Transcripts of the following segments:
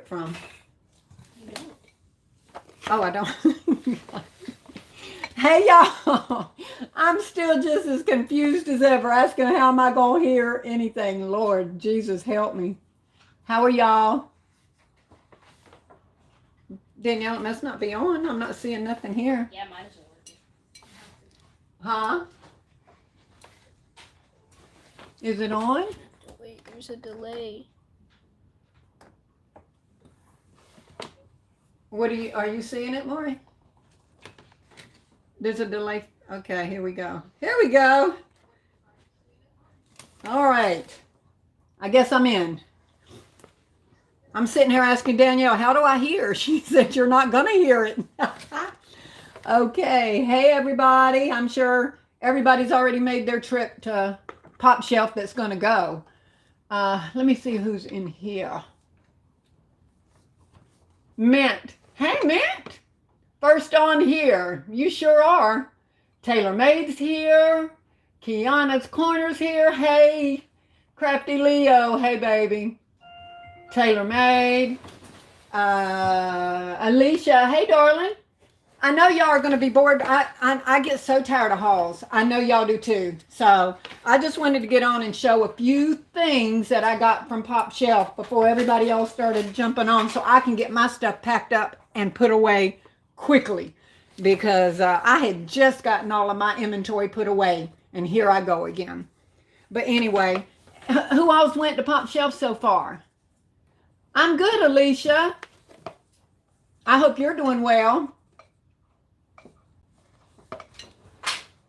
trip from? You don't. Oh, I don't. Hey, y'all. I'm still just as confused as ever, asking how am I going to hear anything. Lord Jesus, help me. How are y'all? Danielle, it must not be on. I'm not seeing nothing here. Yeah, mine's not working. Huh? Is it on? Wait, there's a delay. What are you seeing it, Lori? There's a delay. Okay, here we go. Here we go. All right. I guess I'm in. I'm sitting here asking Danielle, how do I hear? She said, you're not going to hear it. Okay. Hey, everybody. I'm sure everybody's already made their trip to Pop Shelf that's going to go. Let me see who's in here. Mint. Hey, Mint. First on here. You sure are. Taylor Made's here. Kiana's Corner's here. Hey. Crafty Leo. Hey, baby. Taylor Made. Alicia. Hey, darling. I know y'all are going to be bored. I get so tired of hauls. I know y'all do too. So I just wanted to get on and show a few things that I got from Pop Shelf before everybody else started jumping on, so I can get my stuff packed up and put away quickly, because I had just gotten all of my inventory put away, and here I go again. But anyway, who else went to Pop Shelf so far? I'm good, Alicia. I hope you're doing well.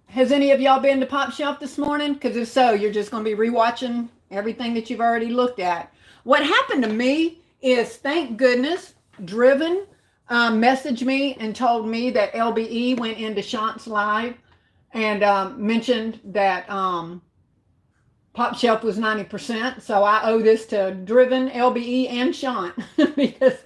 Has any of y'all been to Pop Shelf this morning? Because if so, you're just going to be rewatching everything that you've already looked at. What happened to me is, thank goodness, Driven messaged me and told me that LBE went into Shant's live and mentioned that Pop Shelf was 90%. So I owe this to Driven, LBE, and Shant. Because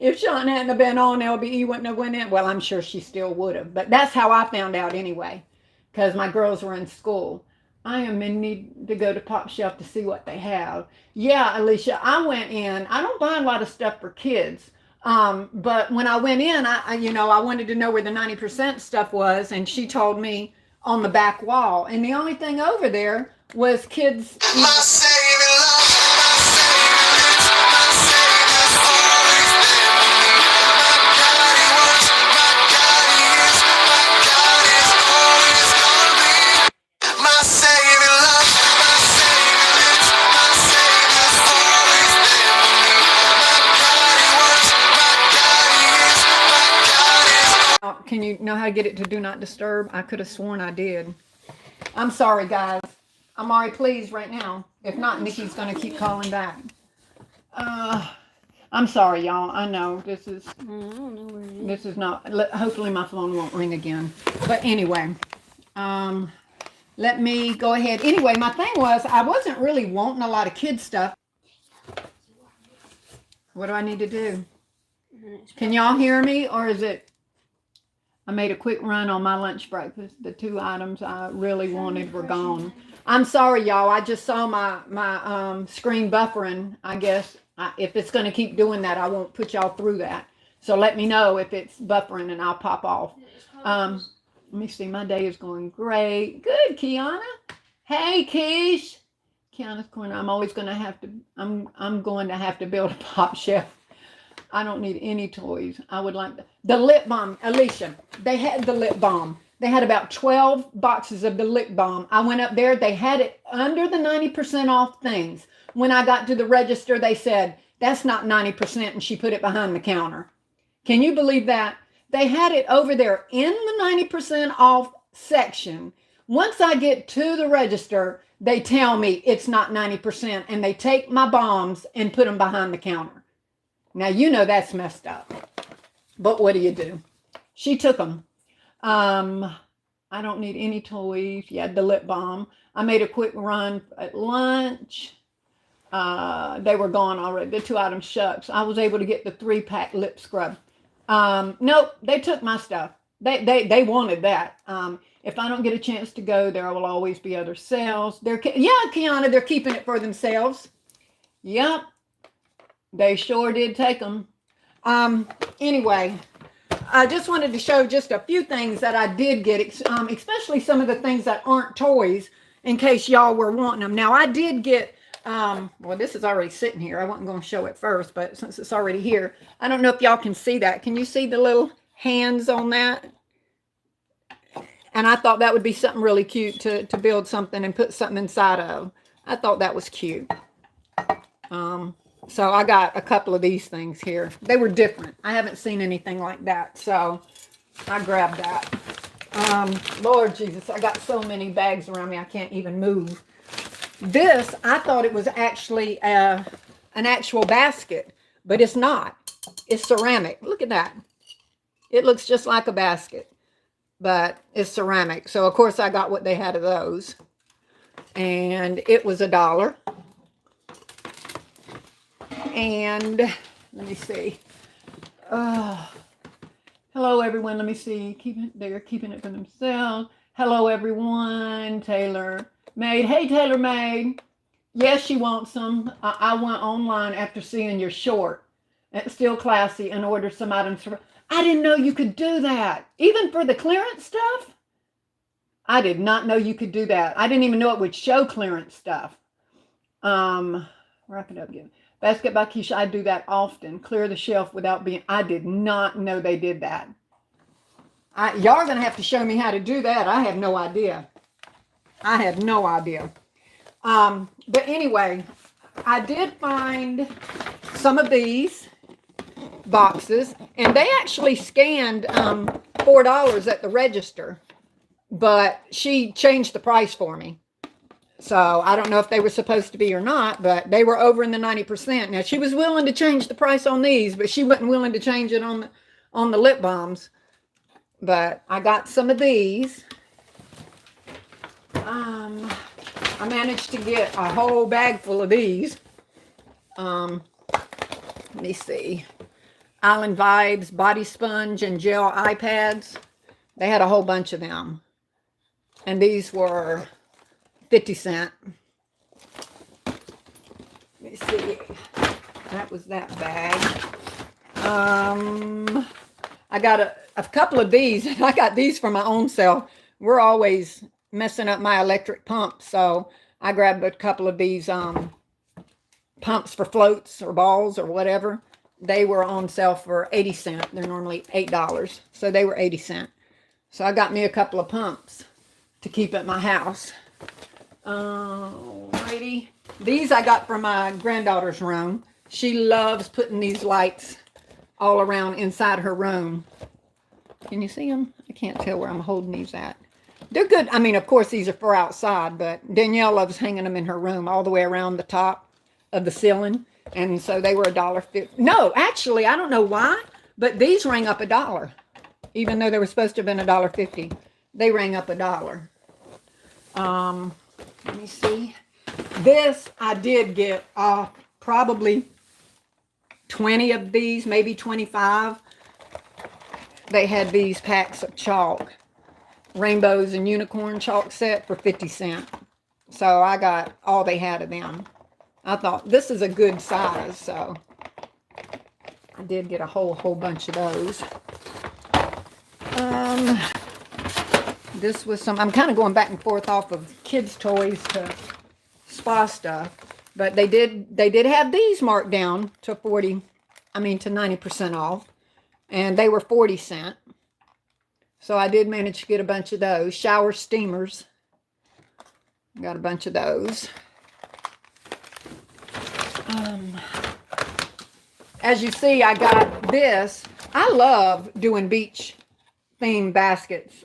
if Shant hadn't have been on, LBE wouldn't have went in. Well, I'm sure she still would have. But that's how I found out anyway, because my girls were in school. I am in need to go to Pop Shelf to see what they have. Yeah, Alicia, I went in. I don't buy a lot of stuff for kids. But when I went in, I wanted to know where the 90% stuff was, and she told me on the back wall. And the only thing over there was kids. My saving love, my saving lips, my savior's always been me. My God, he was, my God, he is, my God is always gonna be. My saving love, my saving lips, my savior's always been me. My God, he was, my God, he is, my God is. Can you know how to get it to do not disturb? I could have sworn I did. I'm sorry, guys. Amari, please, right now. If not, Nikki's going to keep calling back. I'm sorry, y'all. I know this is not. Hopefully, my phone won't ring again. But anyway, let me go ahead. Anyway, my thing was, I wasn't really wanting a lot of kid stuff. What do I need to do? Can y'all hear me, or is it? I made a quick run on my lunch breakfast. The two items I really wanted were gone. I'm sorry, y'all. I just saw my screen buffering. I guess if it's going to keep doing that, I won't put y'all through that. So let me know if it's buffering and I'll pop off. Let me see. My day is going great. Good, Kiana. Hey, Keish. Kiana's Corner. I'm always going to have to. I'm going to have to build a Pop Shelf. I don't need any toys. I would like the lip balm. Alicia, they had the lip balm. They had about 12 boxes of the lip balm. I went up there. They had it under the 90% off things. When I got to the register, they said, that's not 90%, and she put it behind the counter. Can you believe that? They had it over there in the 90% off section. Once I get to the register, they tell me it's not 90%, and they take my bombs and put them behind the counter. Now, you know that's messed up. But what do you do? She took them. I don't need any toys. Yeah, the lip balm. I made a quick run at lunch. They were gone already. The two items, shucks. I was able to get the 3-pack lip scrub. Nope, they took my stuff. They wanted that. If I don't get a chance to go, there will always be other sales. Yeah, Kiana, they're keeping it for themselves. Yep. They sure did take them. Anyway, I just wanted to show just a few things that I did get, especially some of the things that aren't toys, in case y'all were wanting them. Now, I did get, well, this is already sitting here. I wasn't going to show it first, but since it's already here, I don't know if y'all can see that. Can you see the little hands on that? And I thought that would be something really cute to build something and put something inside of. I thought that was cute. So I got a couple of these things here. They were different. I haven't seen anything like that. So I grabbed that. Lord Jesus, I got so many bags around me I can't even move. This, I thought it was actually an actual basket, but it's not. It's ceramic. Look at that. It looks just like a basket, but it's ceramic. So, of course, I got what they had of those. And it was $1. And let me see. Hello, everyone. Let me see. They're keeping it for themselves. Hello, everyone. Taylor Maid. Hey, Taylor Maid. Yes, she wants some. I went online after seeing your short at Still Classy and ordered some items. I didn't know you could do that. Even for the clearance stuff? I did not know you could do that. I didn't even know it would show clearance stuff. Wrap it up again. Basket by Keisha, I do that often. Clear the shelf without being... I did not know they did that. Y'all are going to have to show me how to do that. I have no idea. I have no idea. But anyway, I did find some of these boxes. And they actually scanned $4 at the register. But she changed the price for me. So I don't know if they were supposed to be or not, but they were over in the 90%. Now she was willing to change the price on these, but she wasn't willing to change it on the lip balms. But I got some of these. I managed to get a whole bag full of these. Let me see. Island Vibes Body Sponge and Gel Eye Pads. They had a whole bunch of them. And these were 50 cents. Let me see. That was that bag. I got a couple of these. I got these for my own self. We're always messing up my electric pump. So I grabbed a couple of these pumps for floats or balls or whatever. They were on sale for 80 cents. They're normally $8. So they were 80 cents. So I got me a couple of pumps to keep at my house. Alrighty. These I got from my granddaughter's room. She loves putting these lights all around inside her room. Can you see them? I can't tell where I'm holding these at. They're good. I mean, of course, these are for outside, but Danielle loves hanging them in her room all the way around the top of the ceiling. And so they were $1.50. No, actually, I don't know why, but these rang up $1. Even though they were supposed to have been $1.50. They rang up $1. Let me see. This I did get probably 20 of these, maybe 25. They had these packs of chalk, rainbows and unicorn chalk set for 50 cents. So I got all they had of them. I thought this is a good size, so I did get a whole bunch of those. This was some, I'm kind of going back and forth off of kids' toys to spa stuff, but they did have these marked down to 90% off, and they were 40 cents. So I did manage to get a bunch of those. Shower steamers. Got a bunch of those. As you see, I got this. I love doing beach theme baskets.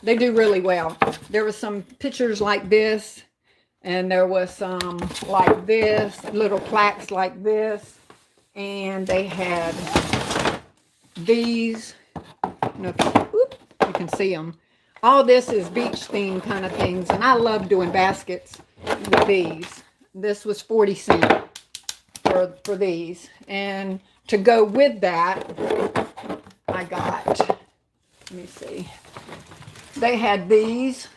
They do really well. There was some pictures like this, and there was some like this, little plaques like this, and they had these. You can see them. All this is beach theme kind of things, and I love doing baskets with these. This was 40 cents for these, and to go with that, I got, let me see, they had these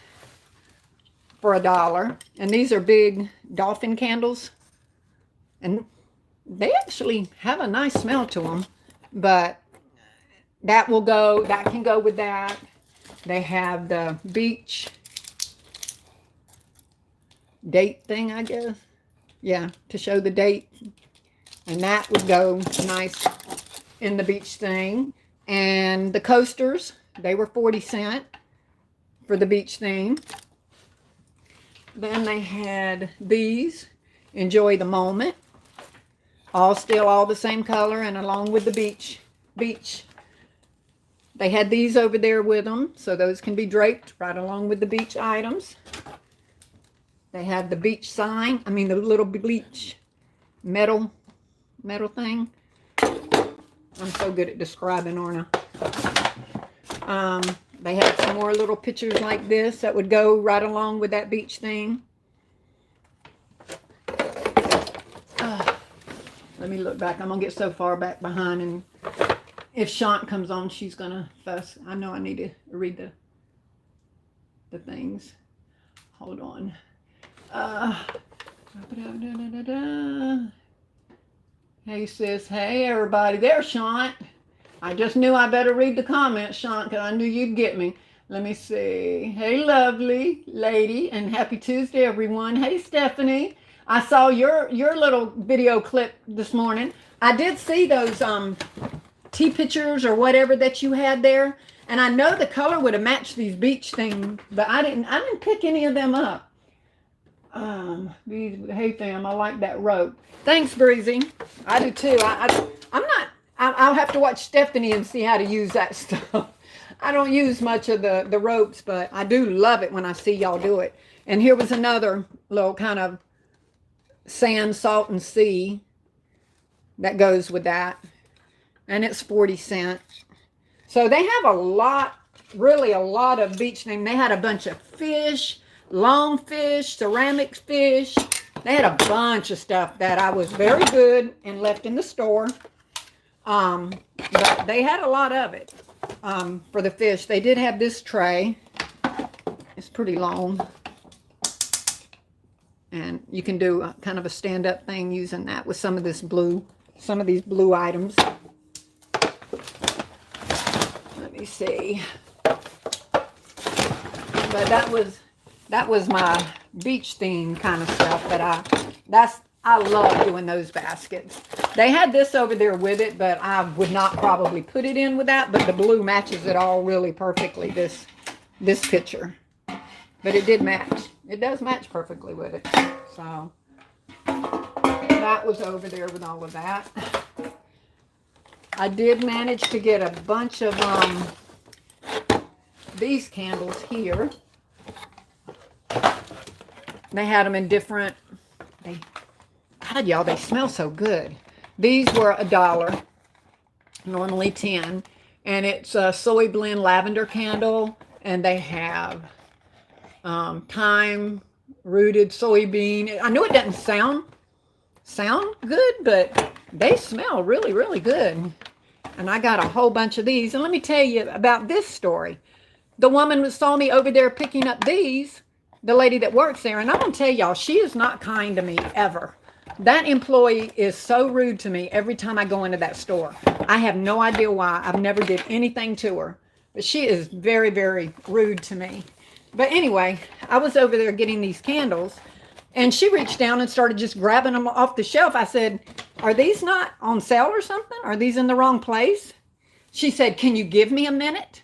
for $1, and these are big dolphin candles, and They actually have a nice smell to them, but that can go with that. They have the beach date thing, I guess. Yeah, to show the date. And that would go nice in the beach thing. And the coasters, they were 40 cents for the beach thing. Then they had these, Enjoy the Moment. All the same color and along with the beach. They had these over there with them, so those can be draped right along with the beach items. They had the beach sign, the little beach metal thing. I'm so good at describing, aren't I? They had some more little pictures like this that would go right along with that beach thing. Let me look back. I'm going to get so far back behind, and if Shant comes on, she's going to fuss. I know I need to read the things. Hold on. Hey, sis. Hey, everybody. There's Shant. I just knew I better read the comments, Shant, because I knew you'd get me. Let me see. Hey, lovely lady, and happy Tuesday, everyone. Hey, Stephanie. I saw your little video clip this morning. I did see those tea pictures or whatever that you had there, and I know the color would have matched these beach things, but I didn't pick any of them up. Hey fam, I like that rope. Thanks, Breezy. I do too. I'll have to watch Stephanie and see how to use that stuff. I don't use much of the ropes, but I do love it when I see y'all do it. And here was another little kind of sand, salt, and sea that goes with that. And it's 40 cents. So they have really a lot of beach things. They had a bunch of fish, long fish, ceramic fish. They had a bunch of stuff that I was very good and left in the store. But they had a lot of it for the fish. They did have this tray. It's pretty long. And you can do kind of a stand-up thing using that with some of these blue items. Let me see. But that was my beach theme kind of stuff I love doing those baskets. They had this over there with it, but I would not probably put it in with that, but the blue matches it all really perfectly, this picture. But it did match. It does match perfectly with it. So that was over there with all of that. I did manage to get a bunch of these candles here. They had them in different, God, y'all, they smell so good. These were $1, normally 10, and it's a soy blend lavender candle, and they have thyme, rooted soybean. I know it doesn't sound good, but they smell really, really good. And I got a whole bunch of these. And let me tell you about this story. The woman saw me over there picking up these, the lady that works there, and I'm going to tell y'all, she is not kind to me ever. That employee is so rude to me every time I go into that store. I have no idea why. I've never did anything to her. But she is very, very rude to me. But anyway, I was over there getting these candles, and she reached down and started just grabbing them off the shelf. I said, are these not on sale or something? Are these in the wrong place? She said, can you give me a minute?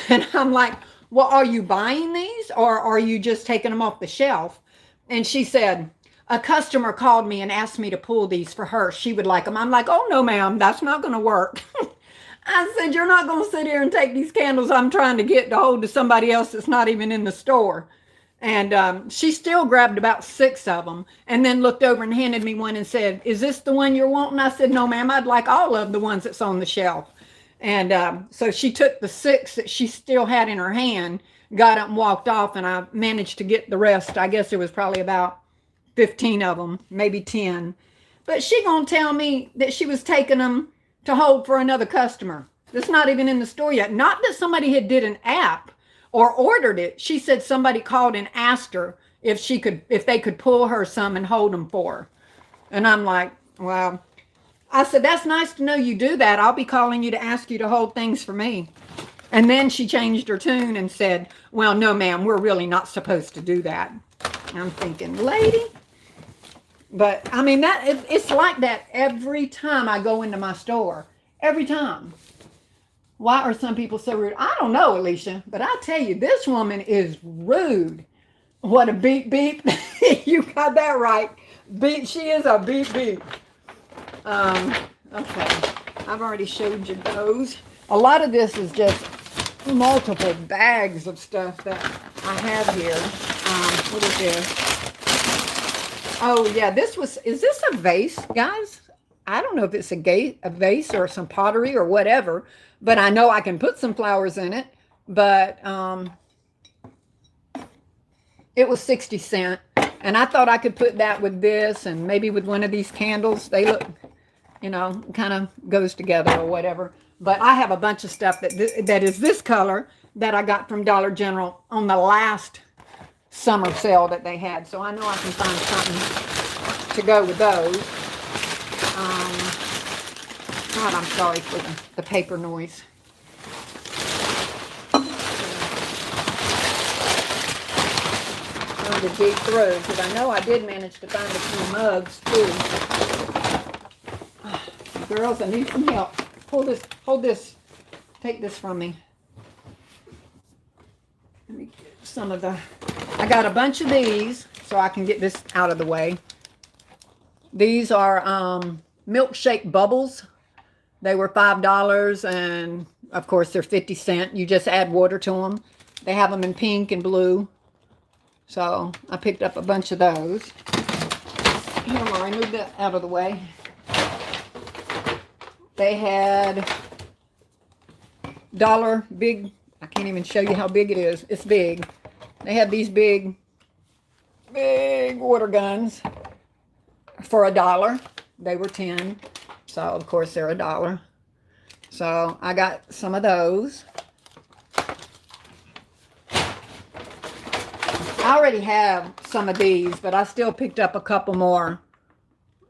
And I'm like, well, are you buying these or are you just taking them off the shelf? And she said, a customer called me and asked me to pull these for her. She would like them. I'm like, oh, no, ma'am, that's not going to work. I said, you're not going to sit here and take these candles I'm trying to get to hold to somebody else that's not even in the store. And she still grabbed about 6 of them and then looked over and handed me one and said, is this the one you're wanting? I said, no, ma'am, I'd like all of the ones that's on the shelf. And so she took the 6 that she still had in her hand, got up and walked off, and I managed to get the rest. I guess there was probably about 15 of them, maybe 10. But she gonna tell me that she was taking them to hold for another customer that's not even in the store yet. Not that somebody had did an app or ordered it. She said somebody called and asked her if they could pull her some and hold them for her. And I'm like, Well, I said, that's nice to know you do that. I'll be calling you to ask you to hold things for me. And then she changed her tune and said, well, no, ma'am, we're really not supposed to do that. I'm thinking, lady. But, I mean, it's like that every time I go into my store. Every time. Why are some people so rude? I don't know, Alicia. But I tell you, this woman is rude. What a beep beep. You got that right. Beep. She is a beep beep. Okay. I've already showed you those. A lot of this is just multiple bags of stuff that I have here. What is this? Oh, yeah, is this a vase, guys? I don't know if it's a vase or some pottery or whatever, but I know I can put some flowers in it. But it was 60 cents, and I thought I could put that with this and maybe with one of these candles. They look, kind of goes together or whatever. But I have a bunch of stuff that is this color that I got from Dollar General on the last summer sale that they had. So I know I can find something to go with those. God, I'm sorry for the paper noise. Trying to dig through, because I know I did manage to find a few mugs too. Girls, I need some help. Hold this. Take this from me. Let me get some of I got a bunch of these, so I can get this out of the way. These are milkshake bubbles. They were $5, and of course they're 50 cents. You just add water to them. They have them in pink and blue. So I picked up a bunch of those. Here, Lori, move that out of the way. They had big, I can't even show you how big it is. It's big. They had these big water guns for $1. They were 10. So, of course, they're $1. So, I got some of those. I already have some of these, but I still picked up a couple more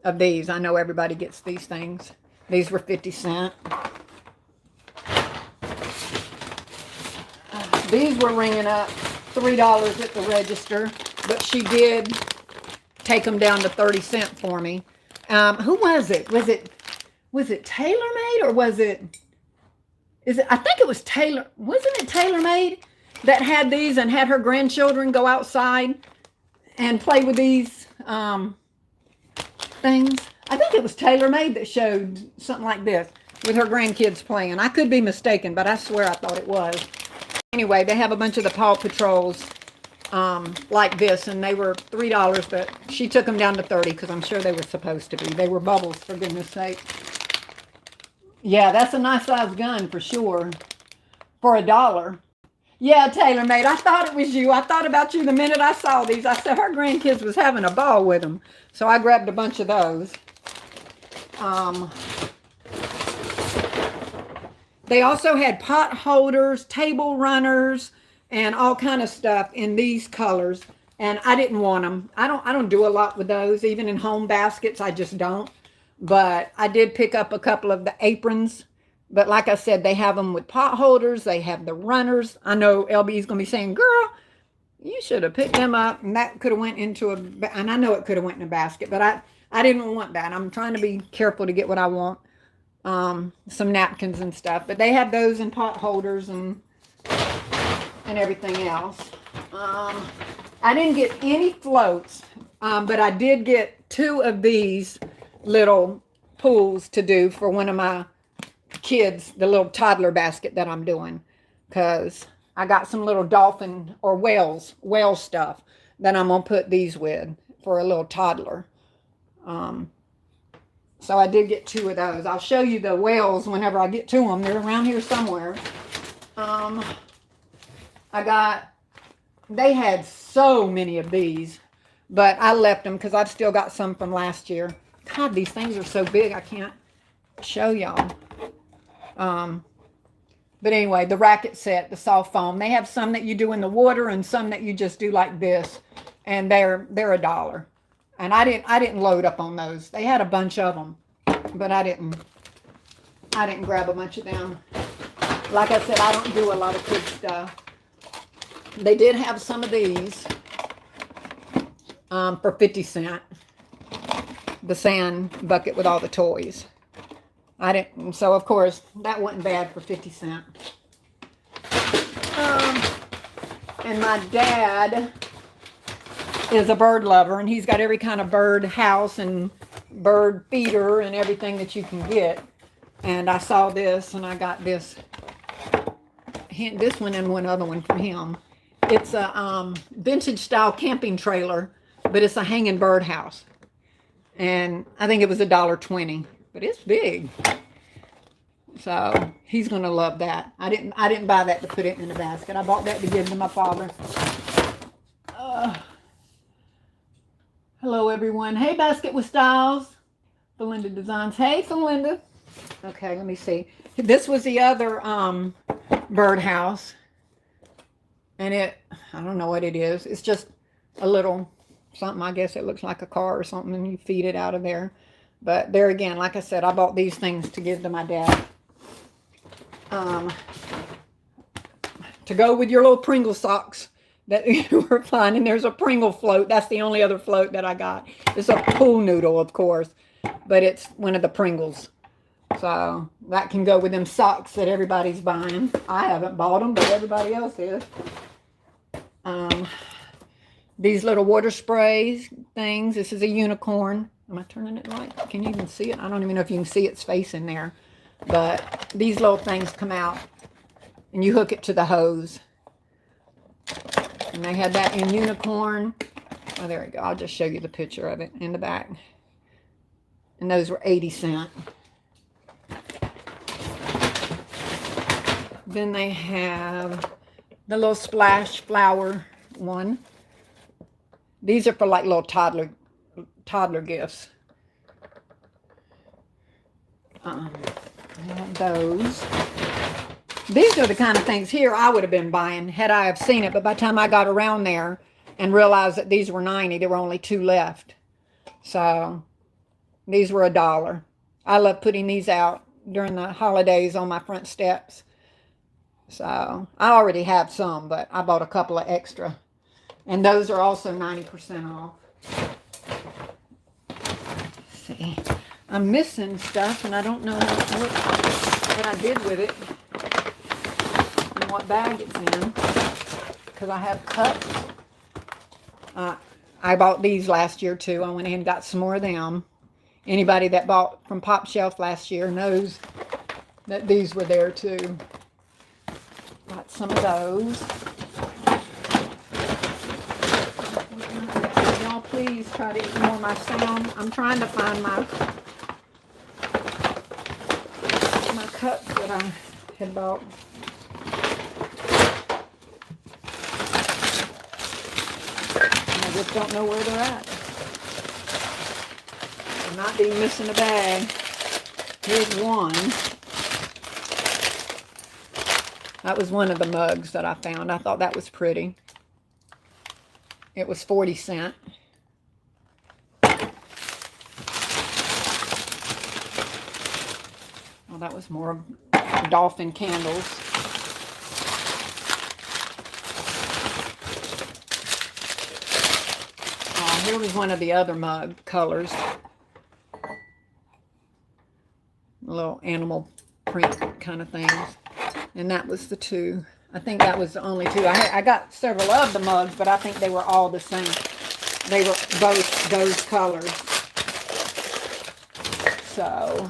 of these. I know everybody gets these things. These were 50 cents. These were ringing up $3 at the register, but she did take them down to 30 cents for me. Who was it? Was it TaylorMade, or I think it was wasn't it TaylorMade that had these and had her grandchildren go outside and play with these things? I think it was TaylorMade that showed something like this with her grandkids playing. I could be mistaken, but I swear I thought it was. Anyway, they have a bunch of the Paw Patrols like this, and they were $3, but she took them down to 30 because I'm sure they were supposed to be. They were bubbles, for goodness sake. Yeah, that's a nice size gun for sure. For $1. Yeah, TaylorMade. I thought it was you. I thought about you the minute I saw these. I said her grandkids was having a ball with them. So I grabbed a bunch of those. They also had pot holders, table runners, and all kind of stuff in these colors. And I didn't want them. I don't do a lot with those, even in home baskets. I just don't. But I did pick up a couple of the aprons. But like I said, they have them with pot holders. They have the runners. I know LB is going to be saying, girl, you should have picked them up. And that could have went into and I know it could have went in a basket. But I didn't want that. I'm trying to be careful to get what I want. Some napkins and stuff. But they have those in pot holders and everything else. I didn't get any floats. But I did get 2 of these little pools to do for one of my kids, the little toddler basket that I'm doing, because I got some little dolphin or whale stuff that I'm gonna put these with for a little toddler. So I did get 2 of those. I'll show you the whales whenever I get to them. They're around here somewhere. They had so many of these, but I left them because I've still got some from last year. God, these things are so big I can't show y'all. But anyway, the racket set, the soft foam. They have some that you do in the water and some that you just do like this. And they're $1. And I didn't load up on those. They had a bunch of them, but I didn't grab a bunch of them. Like I said, I don't do a lot of kid stuff. They did have some of these for 50 cents. The sand bucket with all the toys. I didn't, so of course, that wasn't bad for 50 cents. And my dad is a bird lover, and he's got every kind of bird house and bird feeder and everything that you can get. And I saw this, and I got this one and one other one from him. It's a vintage style camping trailer, but it's a hanging bird house. And I think it was $1.20, but it's big. So he's gonna love that. I didn't buy that to put it in the basket. I bought that to give to my father. Hello everyone. Hey, Basket with Styles. Felinda Designs. Hey, Felinda. Okay, let me see. This was the other birdhouse. And I don't know what it is. It's just a little something. I guess it looks like a car or something, and you feed it out of there. But there again, like I said, I bought these things to give to my dad. To go with your little Pringle socks that you were finding. There's a Pringle float. That's the only other float that I got. It's a pool noodle, of course, but it's one of the Pringles. So that can go with them socks that everybody's buying. I haven't bought them, but everybody else is. These little water sprays things. This is a unicorn. Am I turning it right? Can you even see it? I don't even know if you can see its face in there. But these little things come out, and you hook it to the hose. And they had that in unicorn. Oh, there we go. I'll just show you the picture of it in the back. And those were 80 cents. Then they have the little splash flower one. These are for like little toddler gifts. I have those. These are the kind of things here I would have been buying had I have seen it. But by the time I got around there and realized that these were 90, there were only 2 left. So these were $1. I love putting these out during the holidays on my front steps. So I already have some, but I bought a couple of extra. And those are also 90% off. Let's see. I'm missing stuff, and I don't know what I did with it and what bag it's in, because I have cups. I bought these last year too. I went ahead and got some more of them. Anybody that bought from Popshelf last year knows that these were there too. Got some of those. Y'all please try to ignore my sound. I'm trying to find my cups that I had bought. And I just don't know where they're at. I might be missing a bag. Here's one. That was one of the mugs that I found. I thought that was pretty. It was 40 cents. Well, that was more dolphin candles. Here was one of the other mug colors. Little animal print kind of things. And that was the 2. I think that was the only 2. I got several of the mugs, but I think they were all the same. They were both those colors. So,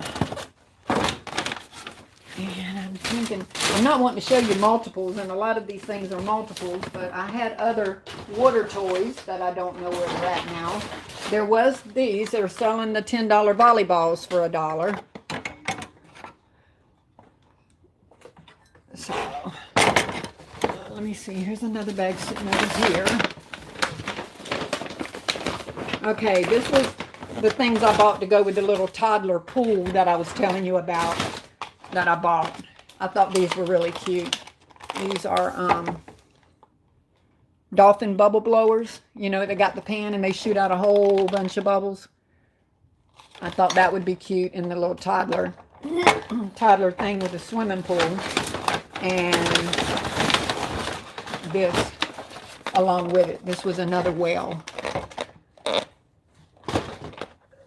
and I'm thinking, I'm not wanting to show you multiples, and a lot of these things are multiples, but I had other water toys that I don't know where they're at now. There was these. They're selling the $10 volleyballs for $1. So, let me see. Here's another bag sitting over here. Okay, this was the things I bought to go with the little toddler pool that I was telling you about that I bought. I thought these were really cute. These are dolphin bubble blowers. You know, they got the pan and they shoot out a whole bunch of bubbles. I thought that would be cute in the little toddler thing with the swimming pool. And this along with it. This was another well.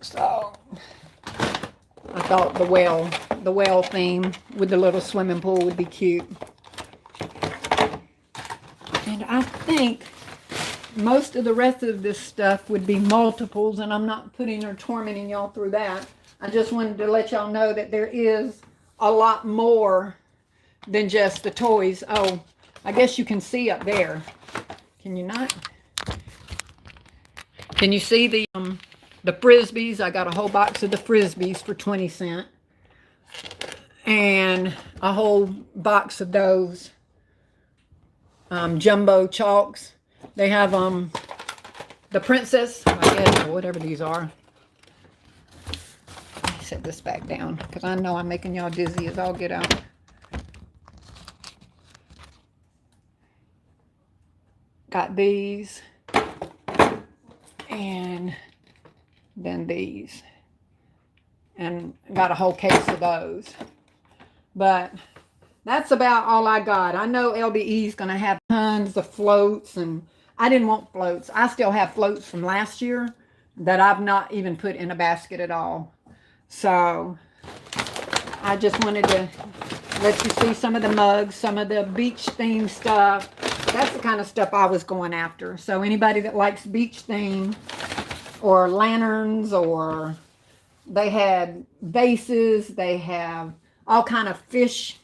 So I thought the well theme with the little swimming pool would be cute. And I think most of the rest of this stuff would be multiples, and I'm not putting or tormenting y'all through that. I just wanted to let y'all know that there is a lot more than just the toys. Oh, I guess you can see up there. Can you not? Can you see the Frisbees? I got a whole box of the Frisbees for 20 cents. And a whole box of those jumbo chalks. They have the princess, I guess, or whatever these are. Let me set this back down because I know I'm making y'all dizzy as all get out. Got these, and then these, and got a whole case of those. But that's about all I got. I know LBE is going to have tons of floats, and I didn't want floats. I still have floats from last year that I've not even put in a basket at all. So I just wanted to let you see some of the mugs, some of the beach theme stuff. That's the kind of stuff I was going after. So anybody that likes beach theme or lanterns, or they had vases, they have all kind of fish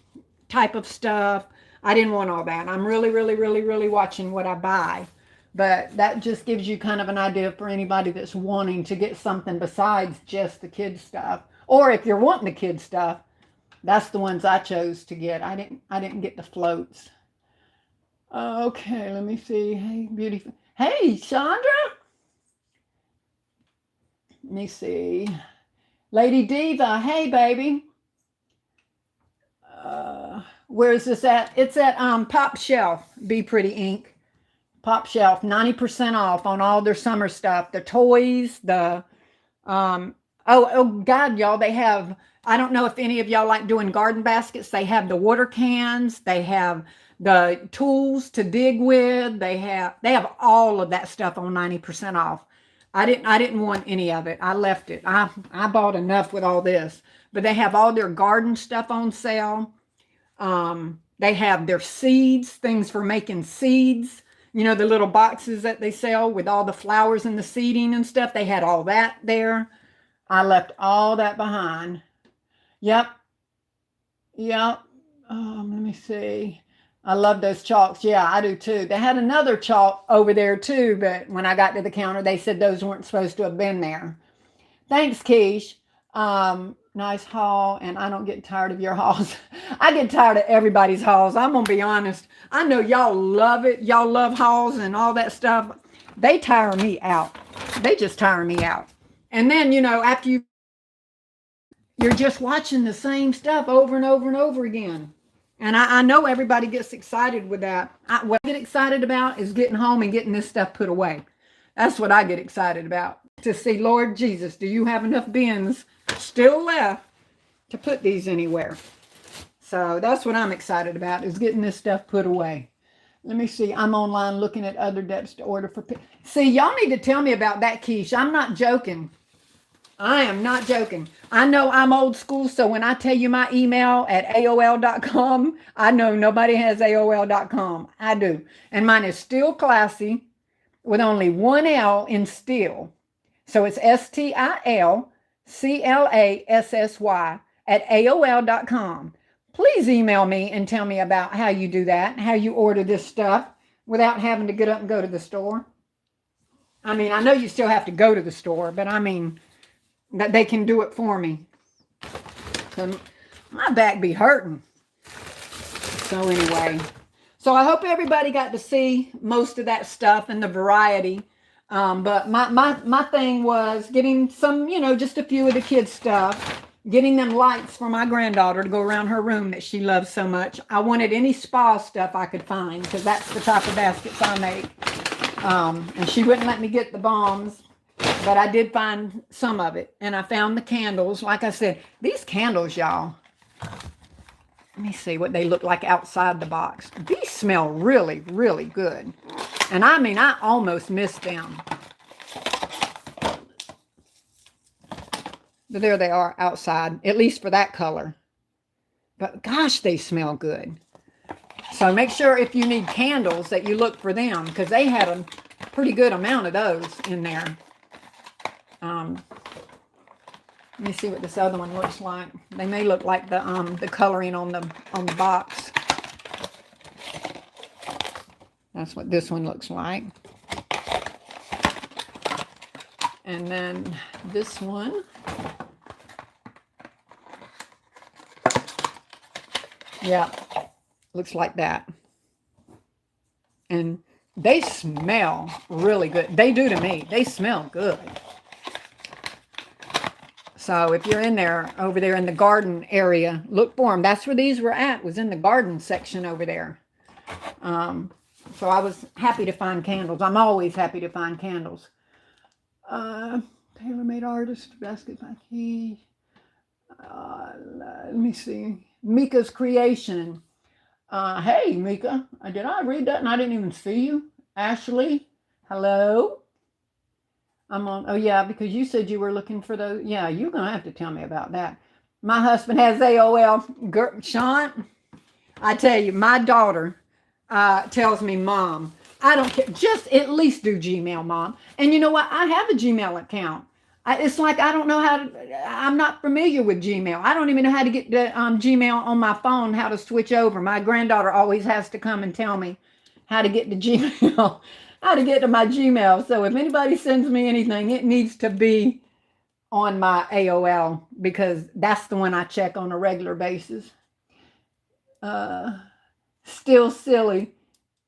type of stuff. I didn't want all that. I'm really watching what I buy. But that just gives you kind of an idea for anybody that's wanting to get something besides just the kids stuff. Or if you're wanting the kids stuff, that's the ones I chose to get. I didn't get the floats. Okay, let me see. Hey, beautiful. Hey, Chandra. Let me see. Lady Diva. Hey, baby. Where is this at? It's at Popshelf. Be Pretty Ink. Popshelf. 90% off on all their summer stuff. The toys. The oh God, y'all. They have. I don't know if any of y'all like doing garden baskets. They have the water cans. They have the tools to dig with. They have all of that stuff on 90% off. I didn't want any of it. I left it. I bought enough with all this. But they have all their garden stuff on sale. They have their seeds, things for making seeds. You know, the little boxes that they sell with all the flowers and the seeding and stuff. They had all that there. I left all that behind. Yep. Let me see. I love those chalks. Yeah, I do too. They had another chalk over there too, but when I got to the counter, they said those weren't supposed to have been there. Thanks, Keish. Nice haul, and I don't get tired of your hauls. I get tired of everybody's hauls. I'm going to be honest. I know y'all love it. Y'all love hauls and all that stuff. They tire me out. They just tire me out. And then, you know, after you're just watching the same stuff over and over and over again. And I know everybody gets excited with that. What I get excited about is getting home and getting this stuff put away. That's what I get excited about. To see, Lord Jesus, do you have enough bins still left to put these anywhere? So that's what I'm excited about, is getting this stuff put away. Let me see. I'm online looking at other depths to order for. See, y'all need to tell me about that, Keish. I'm not joking. I am not joking. I know I'm old school, so when I tell you my email at AOL.com, I know nobody has AOL.com. I do. And mine is Still Classy with only one L in still. So it's STILCLASSY at AOL.com. Please email me and tell me about how you do that, how you order this stuff without having to get up and go to the store. I mean, I know you still have to go to the store, but I mean that they can do it for me. So my back be hurting. So anyway, so I hope everybody got to see most of that stuff and the variety. But my thing was getting some, you know, just a few of the kids stuff. getting them lights for my granddaughter to go around her room that she loves so much. I wanted any spa stuff I could find because that's the type of baskets I make. And she wouldn't let me get the bombs, but I did find some of it. And I found the candles. Like I said, these candles, y'all, let me see what they look like outside the box. These smell really, really good. And I mean, I almost missed them. But there they are outside, at least for that color. But gosh, they smell good. So make sure if you need candles that you look for them because they had a pretty good amount of those in there. Let me see what this other one looks like. They may look like the coloring on the box. That's what this one looks like. And then this one. Yeah, looks like that. And they smell really good. They do to me. They smell good. So if you're in there, over there in the garden area, look for them. That's where these were at, was in the garden section over there. So I was happy to find candles. I'm always happy to find candles. Tailor-made artist, basket by key. Let me see. Mika's Creation. Hey, Mika. Did I read that and I didn't even see you? Ashley, hello? I'm on. Oh, yeah, because you said you were looking for those. Yeah, you're going to have to tell me about that. My husband has AOL. Sean, I tell you, my daughter tells me, Mom, I don't care. Just at least do Gmail, Mom. And you know what? I have a Gmail account. It's like I don't know how to, I'm not familiar with Gmail. I don't even know how to get the Gmail on my phone, how to switch over. My granddaughter always has to come and tell me how to get to Gmail, how to get to my Gmail. So if anybody sends me anything, it needs to be on my AOL because that's the one I check on a regular basis. Still silly.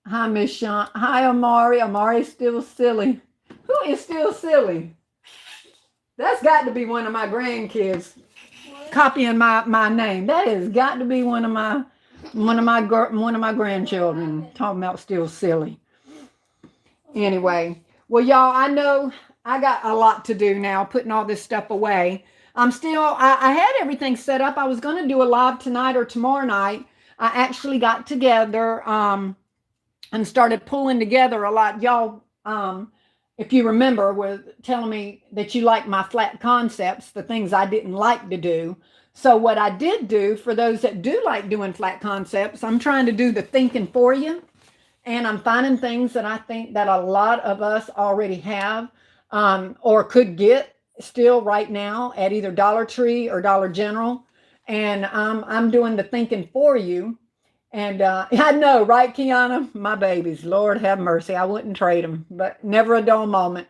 Hi, Miss Sean. Hi, Amari. Amari's still silly. Who is still silly? That's got to be one of my grandkids copying my name. That has got to be one of my grandchildren talking about still silly. Anyway, well, y'all, I know I got a lot to do now, putting all this stuff away. I had everything set up. I was going to do a live tonight or tomorrow night. I actually got together and started pulling together a lot. Y'all, if you remember, were telling me that you like my flat concepts, the things I didn't like to do. So what I did do, for those that do like doing flat concepts, I'm trying to do the thinking for you. And I'm finding things that I think that a lot of us already have or could get still right now at either Dollar Tree or Dollar General. And I'm doing the thinking for you. And I know, right, Kiana? My babies, Lord have mercy. I wouldn't trade them, but never a dull moment.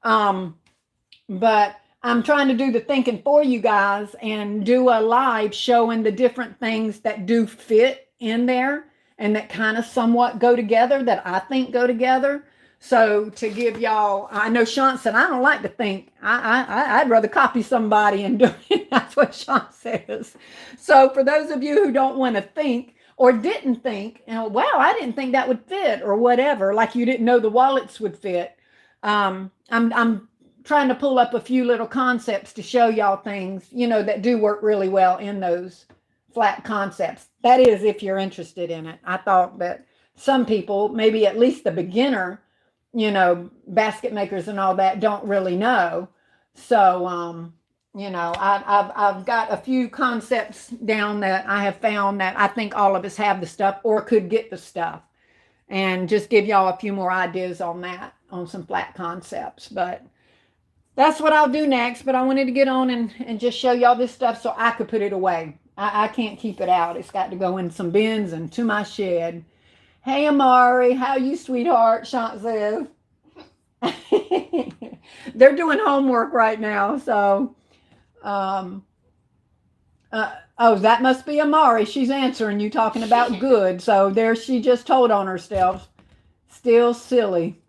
But I'm trying to do the thinking for you guys and do a live showing the different things that do fit in there and that kind of somewhat go together, that I think go together. So to give y'all, I know Sean said, I don't like to think. I'd rather copy somebody and do it. That's what Sean says. So for those of you who don't want to think, or didn't think, wow, I didn't think that would fit, or whatever, like you didn't know the wallets would fit. I'm trying to pull up a few little concepts to show y'all things, that do work really well in those flat concepts. That is, if you're interested in it. I thought that some people, maybe at least the beginner, basket makers and all that, don't really know. So, I've got a few concepts down that I have found that I think all of us have the stuff or could get the stuff, and just give y'all a few more ideas on that, on some flat concepts. But that's what I'll do next. But I wanted to get on and just show y'all this stuff so I could put it away. I can't keep it out. It's got to go in some bins and to my shed. Hey, Amari, how you, sweetheart? Sean says. They're doing homework right now, so... that must be Amari. She's answering you, talking about good. So there, she just told on herself. Still silly.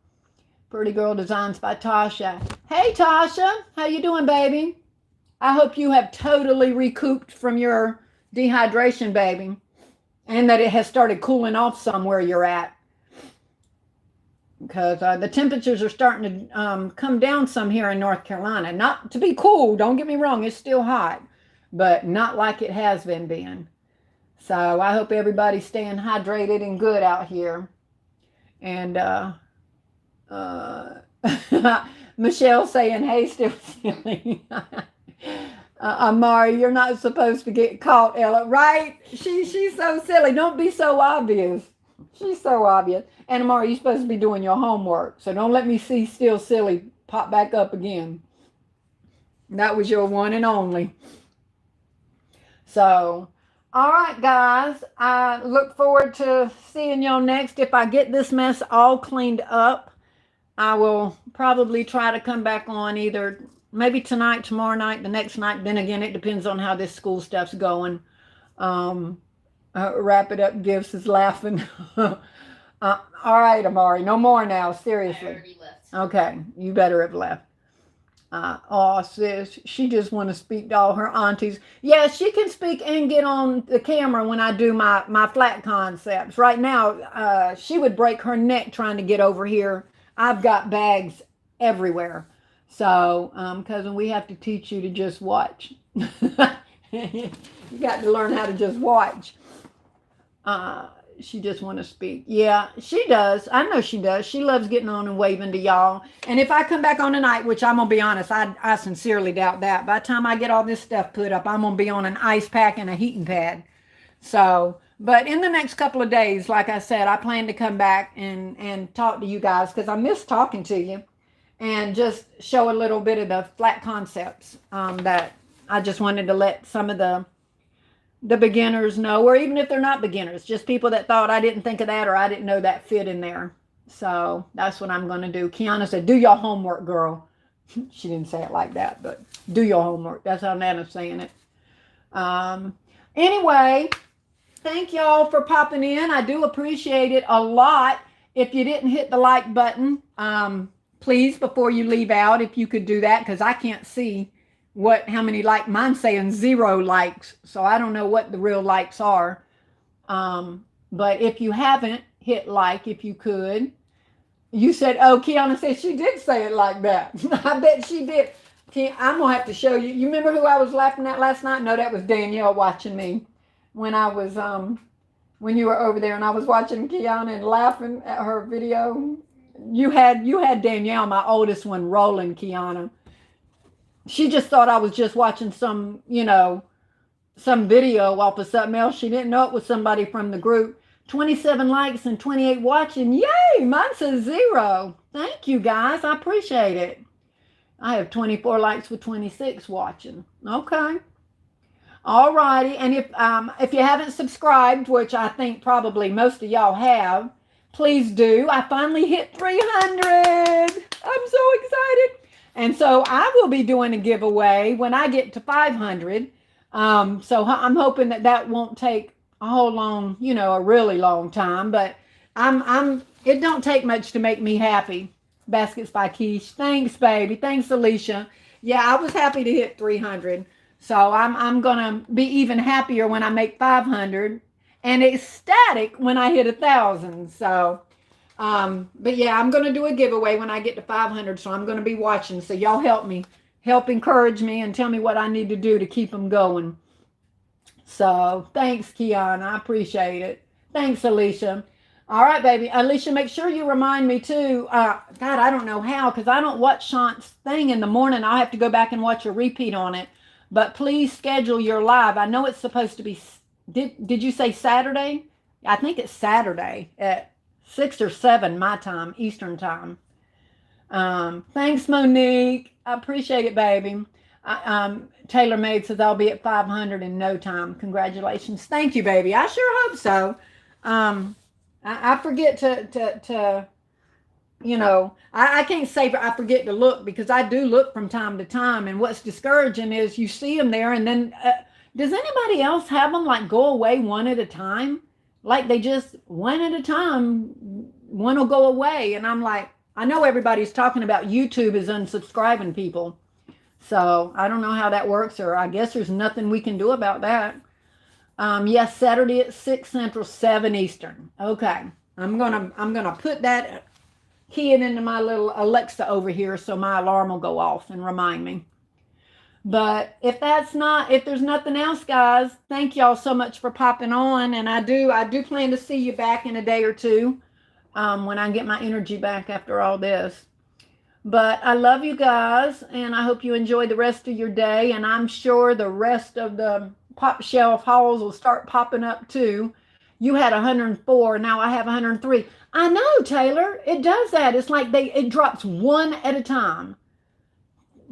Pretty Girl Designs by Tasha. Hey, Tasha. How you doing, baby? I hope you have totally recouped from your dehydration, baby, and that it has started cooling off somewhere you're at. Because the temperatures are starting to come down some here in North Carolina. Not to be cool, don't get me wrong, it's still hot, but not like it has been. So I hope everybody's staying hydrated and good out here. And uh, Michelle saying, hey, still silly. Amari, you're not supposed to get caught, Ella. Right? She's so silly. Don't be so obvious. She's so obvious. And Amari, you're supposed to be doing your homework. So don't let me see still silly pop back up again. That was your one and only. So, all right, guys. I look forward to seeing y'all next. If I get this mess all cleaned up, I will probably try to come back on either maybe tonight, tomorrow night, the next night. Then again, it depends on how this school stuff's going. Wrap it up. Gifts is laughing. All right, Amari. No more now. Seriously. I already left. Okay. You better have left. Oh, sis, she just want to speak to all her aunties. Yeah, she can speak and get on the camera when I do my flat concepts. Right now, she would break her neck trying to get over here. I've got bags everywhere. So, cousin, we have to teach you to just watch. You got to learn how to just watch. She just want to speak. Yeah, she does. I know she does. She loves getting on and waving to y'all. And if I come back on tonight, which I'm going to be honest, I sincerely doubt that. By the time I get all this stuff put up, I'm going to be on an ice pack and a heating pad. So, but in the next couple of days, like I said, I plan to come back and talk to you guys because I miss talking to you and just show a little bit of the flat concepts that I just wanted to let some of the beginners know, or even if they're not beginners, just people that thought I didn't think of that or I didn't know that fit in there. So that's what I'm going to do. Kiana said, do your homework, girl. She didn't say it like that, but do your homework. That's how Nana's saying it. Anyway, thank y'all for popping in. I do appreciate it a lot. If you didn't hit the like button, please, before you leave out, if you could do that, because I can't see how many mine's saying 0 likes, so I don't know what the real likes are. But if you haven't hit like, if you could. You said, oh, Kiana said she did say it like that. I bet she did. I'm gonna have to show you. You remember who I was laughing at last night? No, that was Danielle watching me when I was when you were over there and I was watching Kiana and laughing at her video. You had Danielle, my oldest one, rolling, Kiana. She just thought I was just watching some video off of something else. She didn't know it was somebody from the group. 27 likes and 28 watching. Yay! Mine says 0. Thank you, guys. I appreciate it. I have 24 likes with 26 watching. Okay. All righty. And if you haven't subscribed, which I think probably most of y'all have, please do. I finally hit 300. I'm so excited. And so I will be doing a giveaway when I get to 500. So I'm hoping that won't take a whole long, a really long time. But it don't take much to make me happy. Baskets by Keish. Thanks, baby. Thanks, Alicia. Yeah, I was happy to hit 300. So I'm gonna be even happier when I make 500, and ecstatic when I hit 1,000. So. But yeah, I'm going to do a giveaway when I get to 500. So I'm going to be watching. So y'all help encourage me and tell me what I need to do to keep them going. So thanks, Kiana. I appreciate it. Thanks, Alicia. All right, baby. Alicia, make sure you remind me too. God, I don't know how, because I don't watch Shant's thing in the morning. I'll have to go back and watch a repeat on it. But please schedule your live. I know it's supposed to be, did you say Saturday? I think it's Saturday at 6 or 7 my time, Eastern time. Thanks, Monique. I appreciate it, baby. Taylor Made says I'll be at 500 in no time. Congratulations. Thank you, baby. I sure hope so. I forget to I can't say I forget to look, because I do look from time to time. And what's discouraging is you see them there, and then does anybody else have them go away one at a time? Like they just one at a time, one will go away. And I'm like, I know everybody's talking about YouTube is unsubscribing people. So I don't know how that works, or I guess there's nothing we can do about that. Yes, Saturday at 6 Central, 7 Eastern. Okay. I'm gonna put that key it into my little Alexa over here so my alarm will go off and remind me. But if there's nothing else, guys, thank y'all so much for popping on. And I do plan to see you back in a day or two, when I get my energy back after all this. But I love you guys, and I hope you enjoy the rest of your day. And I'm sure the rest of the pop shelf hauls will start popping up too. You had 104, now I have 103. I know, Taylor, it does that. It's like it drops one at a time.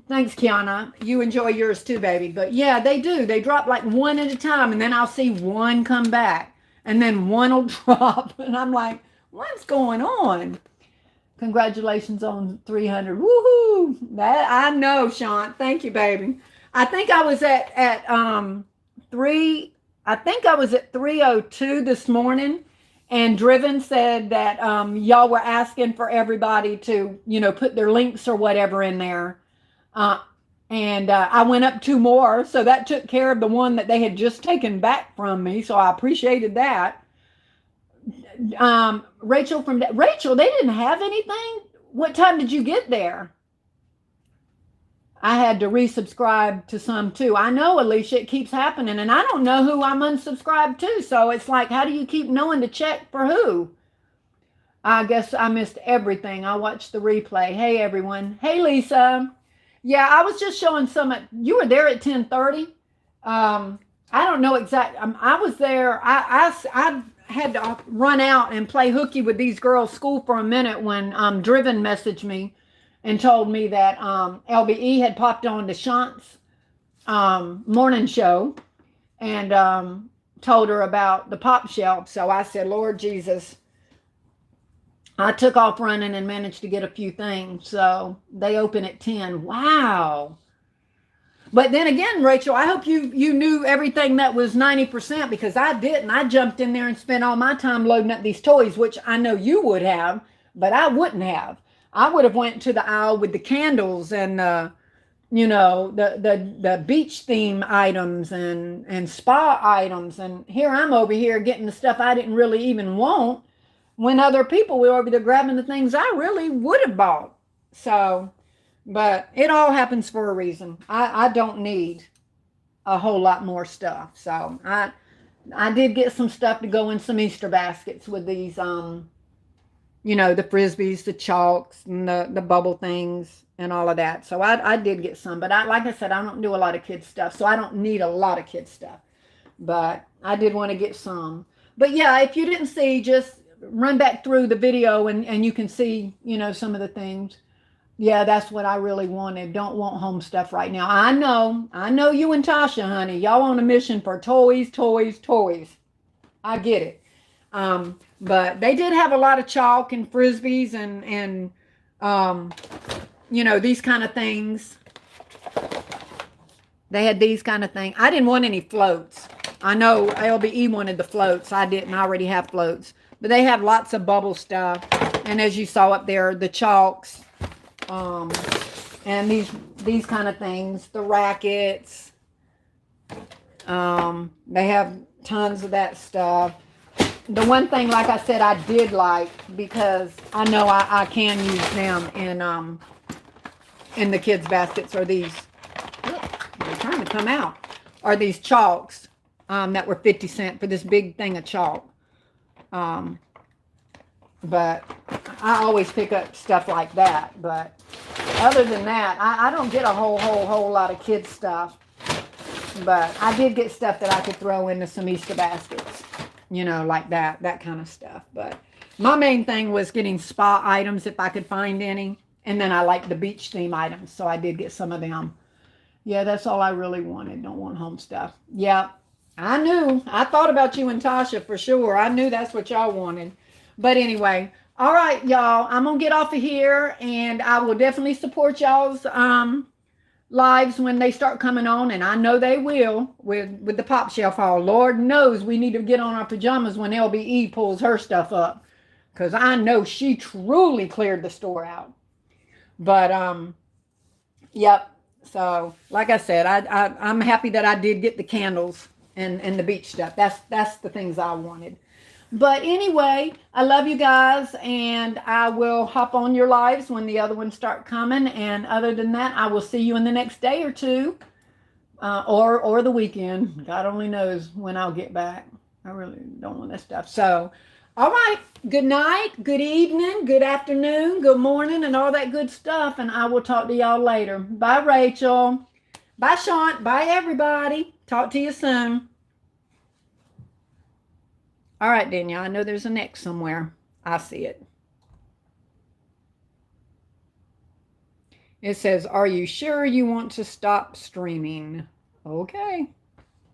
Thanks, Kiana. You enjoy yours too, baby. But yeah, they do. They drop like one at a time, and then I'll see one come back, and then one will drop. And I'm like, what's going on? Congratulations on 300. Woohoo! That I know, Sean. Thank you, baby. I think I was at 302 this morning, and Driven said that y'all were asking for everybody to, put their links or whatever in there. And I went up 2 more, so that took care of the one that they had just taken back from me. So I appreciated that. Rachel, they didn't have anything. What time did you get there? I had to resubscribe to some too. I know, Alicia, it keeps happening, and I don't know who I'm unsubscribed to. So it's like, how do you keep knowing to check for who? I guess I missed everything. I watched the replay. Hey, everyone. Hey, Lisa. Yeah, I was just showing some. You were there at 10:30. I don't know exactly. I was there. I had to run out and play hooky with these girls' school for a minute when Driven messaged me and told me that LBE had popped on to Shant's morning show and told her about the pop shelf. So I said, Lord Jesus. I took off running and managed to get a few things. So they open at 10. Wow. But then again, Rachel, I hope you knew everything that was 90%, because I didn't. I jumped in there and spent all my time loading up these toys, which I know you would have, but I wouldn't have. I would have went to the aisle with the candles and the beach theme items and spa items. And here I'm over here getting the stuff I didn't really even want, when other people were over there grabbing the things I really would have bought. So, but it all happens for a reason. I don't need a whole lot more stuff. So I did get some stuff to go in some Easter baskets with these, the Frisbees, the chalks, and the bubble things and all of that. So I did get some, but like I said, I don't do a lot of kids stuff. So I don't need a lot of kids stuff, but I did want to get some. But yeah, if you didn't see, just run back through the video and you can see, some of the things. Yeah, that's what I really wanted. Don't want home stuff right now. I know you and Tasha, honey. Y'all on a mission for toys, toys, toys. I get it. But they did have a lot of chalk and Frisbees and these kind of things. They had these kind of things. I didn't want any floats. I know LBE wanted the floats. I didn't. I already have floats. But they have lots of bubble stuff. And as you saw up there, the chalks, and these kind of things, the rackets. They have tons of that stuff. The one thing, like I said, I did like, because I know I can use them in the kids' baskets, are these, they're trying to come out, are these chalks that were 50 cents for this big thing of chalk. But I always pick up stuff like that. But other than that, I don't get a whole lot of kids stuff. But I did get stuff that I could throw into some Easter baskets, like that kind of stuff. But my main thing was getting spa items if I could find any. And then I like the beach theme items, so I did get some of them. Yeah, that's all I really wanted. Don't want home stuff. Yeah, I knew. I thought about you and Tasha for sure. I knew that's what y'all wanted. But anyway, all right, y'all. I'm going to get off of here, and I will definitely support y'all's lives when they start coming on, and I know they will with the Pop Shelf haul. Lord knows we need to get on our pajamas when LBE pulls her stuff up, because I know she truly cleared the store out. But, yep. So, like I said, I'm happy that I did get the candles and the beach stuff. That's the things I wanted. But anyway, I love you guys, and I will hop on your lives when the other ones start coming. And other than that, I will see you in the next day or two, or the weekend. God only knows when I'll get back. I really don't want this stuff. So, all right. Good night, good evening, good afternoon, good morning, and all that good stuff. And I will talk to y'all later. Bye, Rachel. Bye, Sean. Bye, everybody. Talk to you soon. All right, Danielle. I know there's a next somewhere. I see it. It says, "Are you sure you want to stop streaming?" Okay.